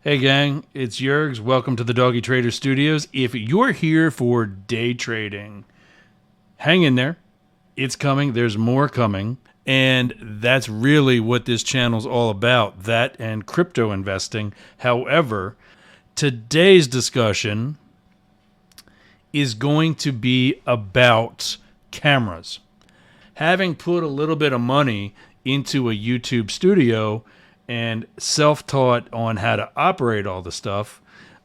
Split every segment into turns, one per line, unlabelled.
Hey gang, it's Yergs. Welcome to the Doggy Trader Studios. If you're here for day trading, hang in there. It's coming. There's more coming. And that's really what this channel's all about, that and crypto investing. However, today's discussion is going to be about cameras. Having put a little bit of money into a YouTube studio and self-taught on how to operate all the stuff,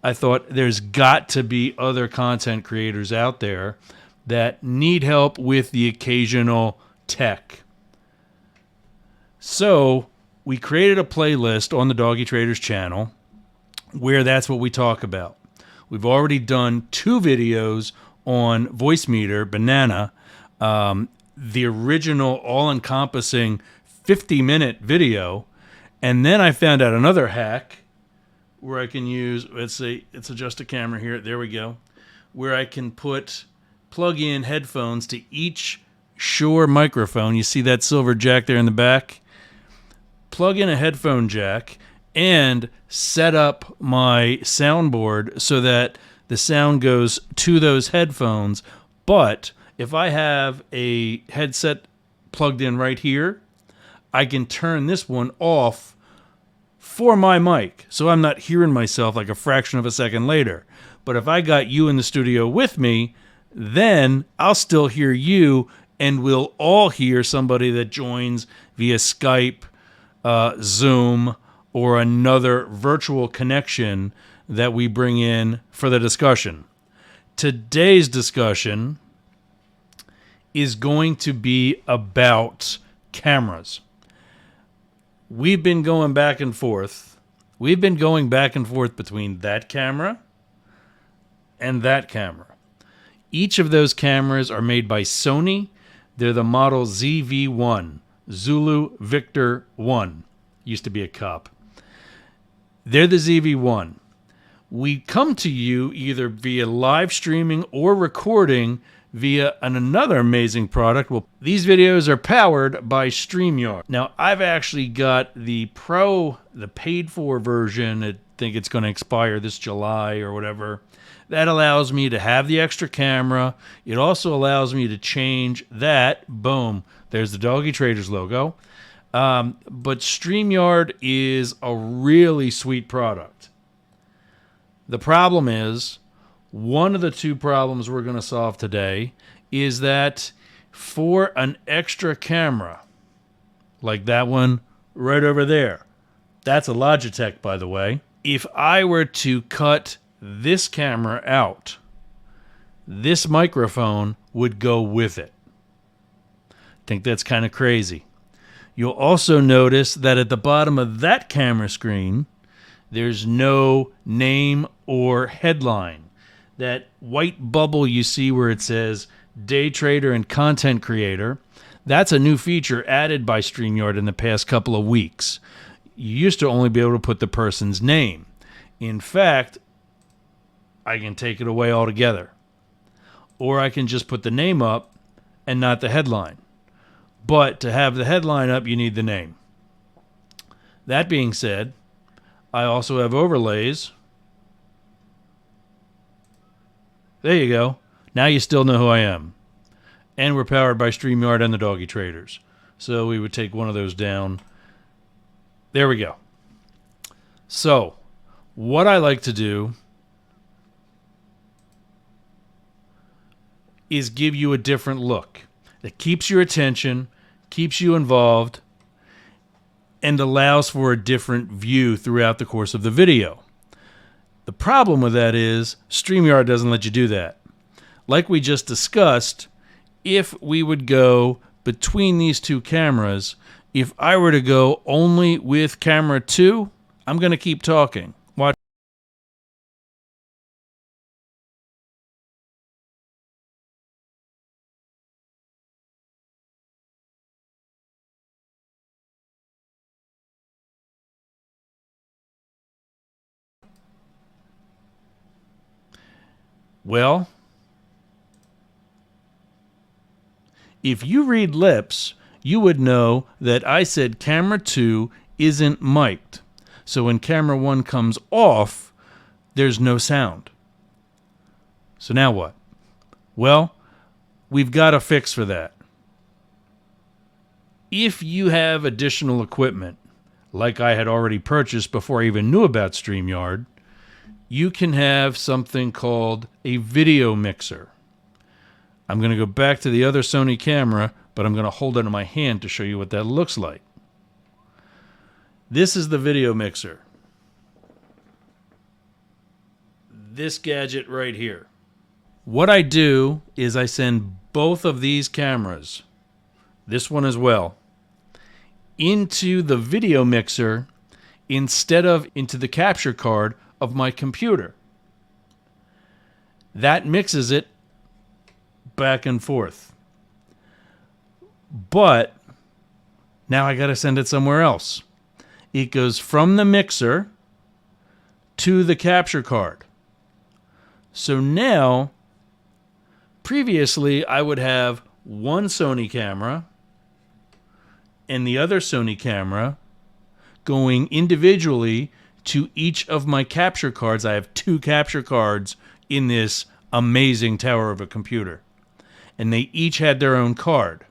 I thought there's got to be other content creators out there that need help with the occasional tech. So we created a playlist on the Doggy Traders channel where that's what we talk about. We've already done 2 videos on Voicemeeter Banana, the original all-encompassing 50-minute video. And then I found out another hack where I can use, let's adjust a camera here. There we go. Where I can plug in headphones to each Shure microphone. You see that silver jack there in the back? Plug in a headphone jack and set up my soundboard so that the sound goes to those headphones. But if I have a headset plugged in right here, I can turn this one off for my mic, so I'm not hearing myself like a fraction of a second later. But if I got you in the studio with me, then I'll still hear you, and we'll all hear somebody that joins via Skype, Zoom, or another virtual connection that we bring in for the discussion. Today's discussion is going to be about cameras. We've been going back and forth. We've been going back and forth between that camera and that camera. Each of those cameras are made by Sony. They're the model ZV-1, Zulu Victor 1. Used to be a cop. They're the ZV-1. We come to you either via live streaming or recording via another amazing product. Well, these videos are powered by StreamYard. Now, I've actually got the paid-for version. I think it's going to expire this July or whatever. That allows me to have the extra camera. It also allows me to change that. Boom. There's the Doggy Traders logo. But StreamYard is a really sweet product. The problem is, one of the 2 problems we're going to solve today is that for an extra camera, like that one right over there, that's a Logitech, by the way. If I were to cut this camera out, this microphone would go with it. I think that's kind of crazy. You'll also notice that at the bottom of that camera screen, there's no name or headline. That white bubble you see where it says day trader and content creator, that's a new feature added by StreamYard in the past couple of weeks. You used to only be able to put the person's name. In fact, I can take it away altogether. Or I can just put the name up and not the headline. But to have the headline up, you need the name. That being said, I also have overlays. There you go. Now you still know who I am. And we're powered by StreamYard and the Doggy Traders. So we would take one of those down. There we go. So, what I like to do is give you a different look that keeps your attention, keeps you involved, and allows for a different view throughout the course of the video. The problem with that is StreamYard doesn't let you do that. Like we just discussed, if we would go between these 2 cameras, if I were to go only with camera 2, I'm going to keep talking. Watch. Well, if you read lips, you would know that I said camera 2 isn't mic'd. So when camera 1 comes off, there's no sound. So now what? Well, we've got a fix for that. If you have additional equipment, like I had already purchased before I even knew about StreamYard, you can have something called a video mixer. I'm going to go back to the other Sony camera, but I'm going to hold it in my hand to show you what that looks like. This is the video mixer. This gadget right here. What I do is I send both of these cameras, this one as well, into the video mixer instead of into the capture card of my computer. That mixes it back and forth. But now I got to send it somewhere else. It goes from the mixer to the capture card. So now, previously I would have one Sony camera and the other Sony camera going individually to each of my capture cards. I have 2 capture cards in this amazing tower of a computer, and they each had their own card.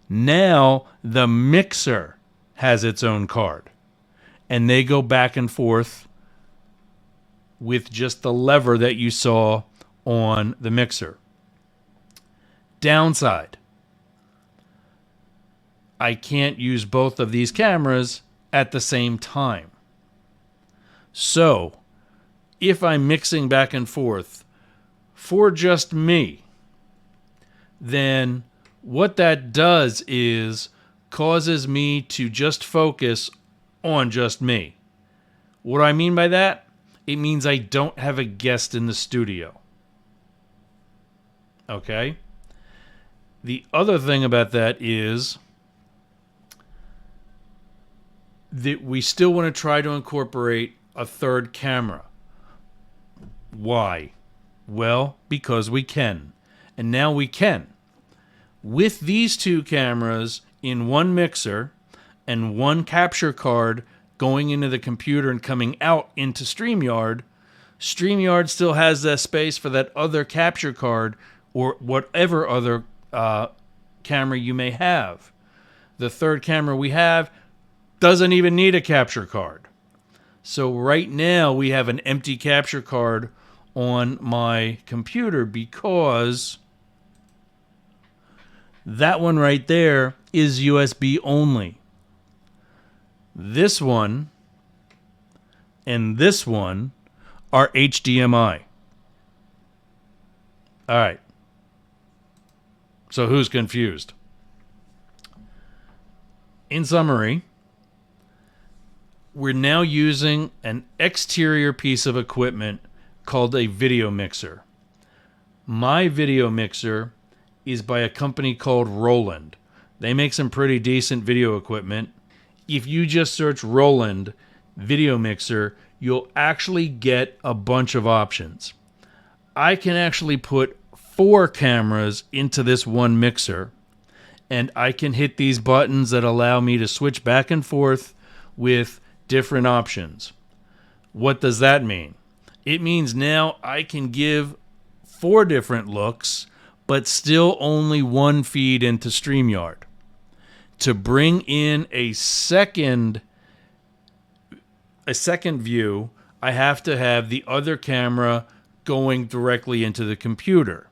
Now the mixer has its own card, and they go back and forth with just the lever that you saw on the mixer. Downside: I can't use both of these cameras at the same time. So, if I'm mixing back and forth for just me, then what that does is causes me to just focus on just me. What do I mean by that? It means I don't have a guest in the studio. Okay? The other thing about that is that we still want to try to incorporate a third camera. Why? Well, because we can. And now we can. With these 2 cameras in one mixer and one capture card going into the computer and coming out into StreamYard, StreamYard still has that space for that other capture card or whatever other camera you may have. The third camera we have doesn't even need a capture card. So right now we have an empty capture card on my computer because that one right there is USB only. This one and this one are HDMI. All right. So who's confused? In summary, we're now using an exterior piece of equipment called a video mixer. My video mixer is by a company called Roland. They make some pretty decent video equipment. If you just search Roland video mixer, you'll actually get a bunch of options. I can actually put 4 cameras into this one mixer, and I can hit these buttons that allow me to switch back and forth with different options. What does that mean? It means now I can give 4 different looks, but still only one feed into StreamYard. To bring in a second view, I have to have the other camera going directly into the computer.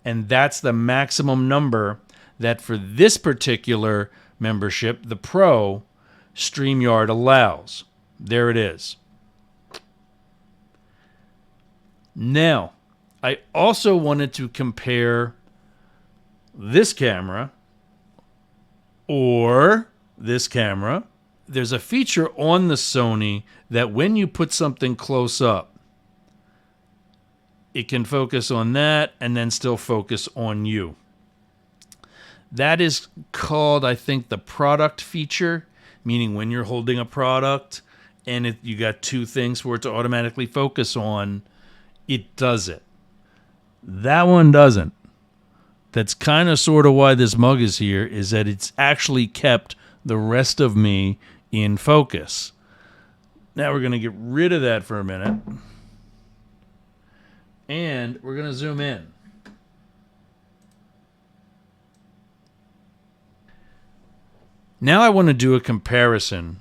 And that's the maximum number that for this particular membership, the Pro, StreamYard allows. There it is. Now, I also wanted to compare this camera or this camera. There's a feature on the Sony that when you put something close up, it can focus on that and then still focus on you. That is called, I think, the product feature, meaning when you're holding a product and you got 2 things for it to automatically focus on, it does it. That one doesn't. That's kind of sort of why this mug is here, is that it's actually kept the rest of me in focus. Now we're going to get rid of that for a minute. And we're going to zoom in. Now I want to do a comparison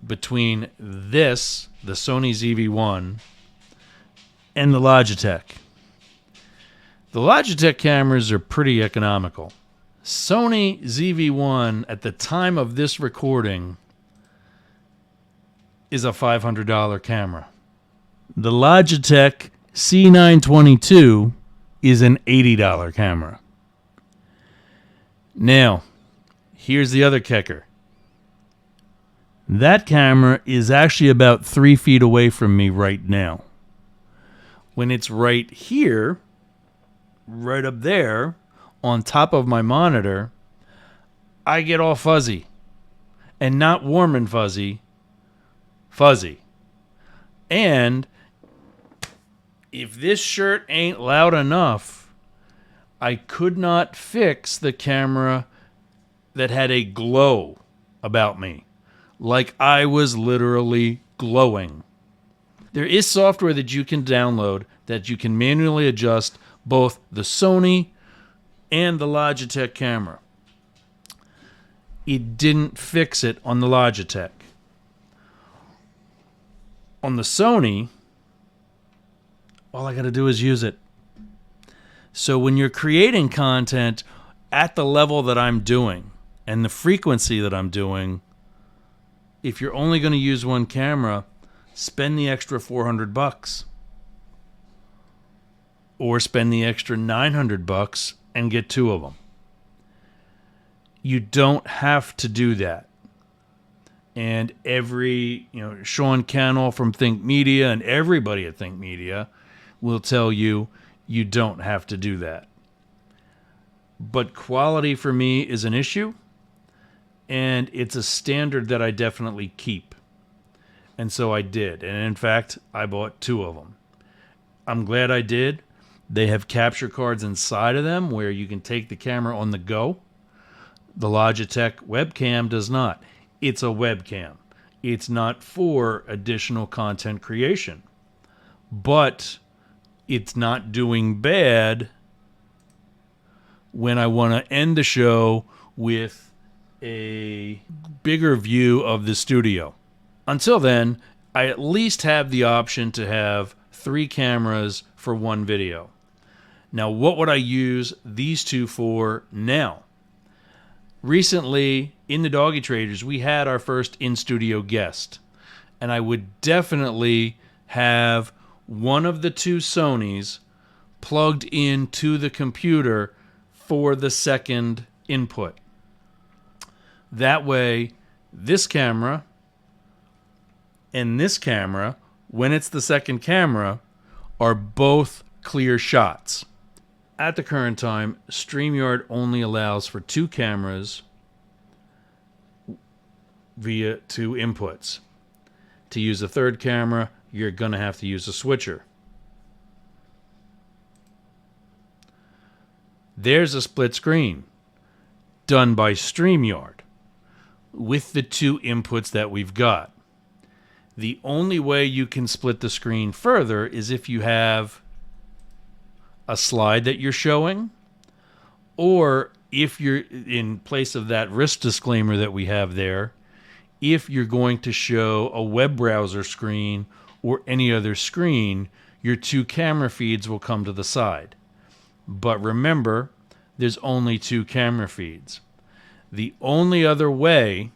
between this, the Sony ZV-1, and the Logitech. The Logitech cameras are pretty economical. Sony ZV-1 at the time of this recording is a $500 camera. The Logitech C922 is an $80 camera. Now, here's the other kicker. That camera is actually about 3 feet away from me right now. When it's right here, right up there, on top of my monitor, I get all fuzzy. And not warm and fuzzy, fuzzy. And if this shirt ain't loud enough, I could not fix the camera that had a glow about me. Like I was literally glowing. There is software that you can download that you can manually adjust both the Sony and the Logitech camera. It didn't fix it on the Logitech. On the Sony, all I got to do is use it. So when you're creating content at the level that I'm doing and the frequency that I'm doing, if you're only going to use one camera, spend the extra $400 or spend the extra $900 and get 2 of them. You don't have to do that. And Sean Cannell from Think Media and everybody at Think Media will tell you you don't have to do that. But quality for me is an issue. And it's a standard that I definitely keep. And so I did. And in fact, I bought 2 of them. I'm glad I did. They have capture cards inside of them where you can take the camera on the go. The Logitech webcam does not. It's a webcam. It's not for additional content creation. But it's not doing bad when I want to end the show with a bigger view of the studio. Until then, I at least have the option to have 3 cameras for 1 video. Now, what would I use these 2 for now? Recently, in the Doggy Traders, we had our first in-studio guest. And I would definitely have one of the 2 Sonys plugged into the computer for the second input. That way, this camera and this camera, when it's the second camera, are both clear shots. At the current time, StreamYard only allows for 2 cameras via 2 inputs. To use a third camera, you're going to have to use a switcher. There's a split screen done by StreamYard with the 2 inputs that we've got. The only way you can split the screen further is if you have a slide that you're showing, or if you're, in place of that risk disclaimer that we have there, if you're going to show a web browser screen or any other screen, your 2 camera feeds will come to the side. But remember, there's only 2 camera feeds. The only other way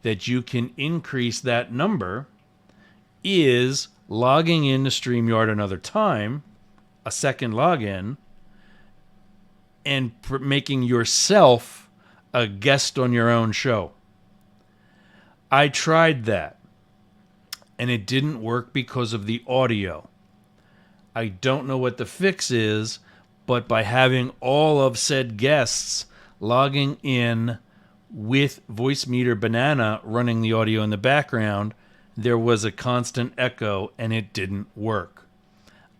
that you can increase that number is logging into StreamYard another time, a second login, and making yourself a guest on your own show. I tried that, and it didn't work because of the audio. I don't know what the fix is, but by having all of said guests logging in with Voicemeeter Banana running the audio in the background, there was a constant echo, and it didn't work.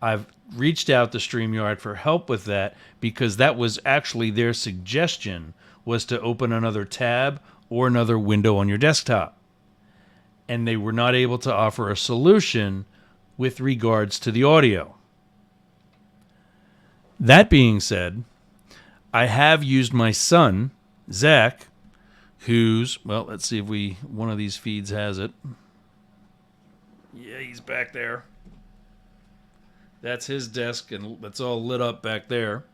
I've reached out to StreamYard for help with that because that was actually their suggestion, was to open another tab or another window on your desktop. and they were not able to offer a solution with regards to the audio. That being said, I have used my son, Zach, who's, well, let's see if one of these feeds has it. Yeah, he's back there. That's his desk, and it's all lit up back there.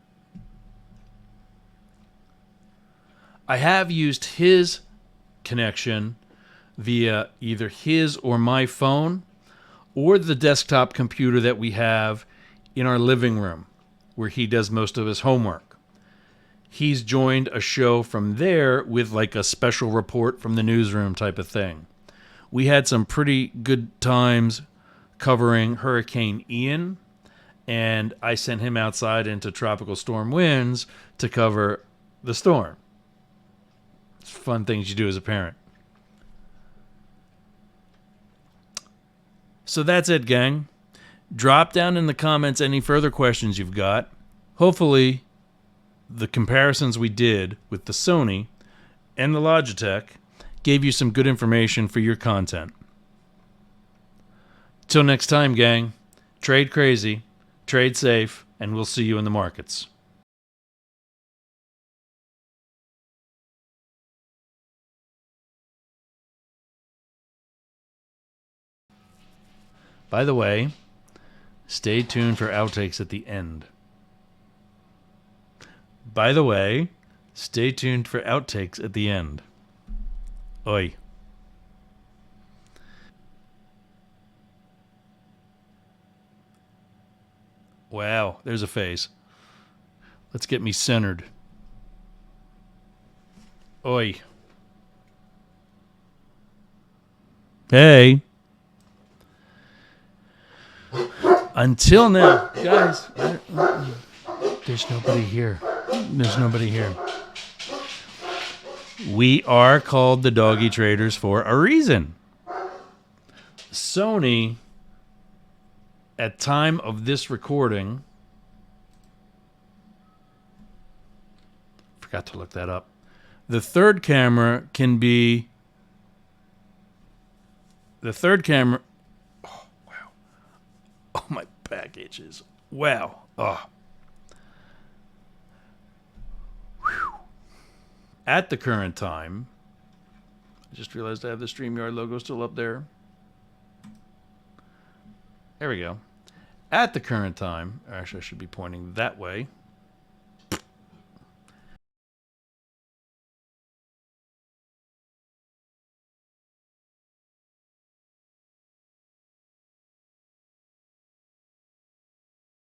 I have used his connection via either his or my phone or the desktop computer that we have in our living room where he does most of his homework. He's joined a show from there with like a special report from the newsroom type of thing. We had some pretty good times covering Hurricane Ian, and I sent him outside into tropical storm winds to cover the storm. It's fun things you do as a parent. So that's it, gang. Drop down in the comments any further questions you've got. Hopefully, the comparisons we did with the Sony and the Logitech gave you some good information for your content. Till next time, gang, trade crazy, trade safe, and we'll see you in the markets. By the way, stay tuned for outtakes at the end. Oi. Wow, there's a face. Let's get me centered. Oi. Hey. Until now, guys, there's nobody here. We are called the Doggy Traders for a reason. Sony, at time of this recording, forgot to look that up. The third camera. Oh, wow. Oh, my back itches. Wow. Oh. Whew. At the current time, I just realized I have the StreamYard logo still up there. There we go. At the current time, actually I should be pointing that way.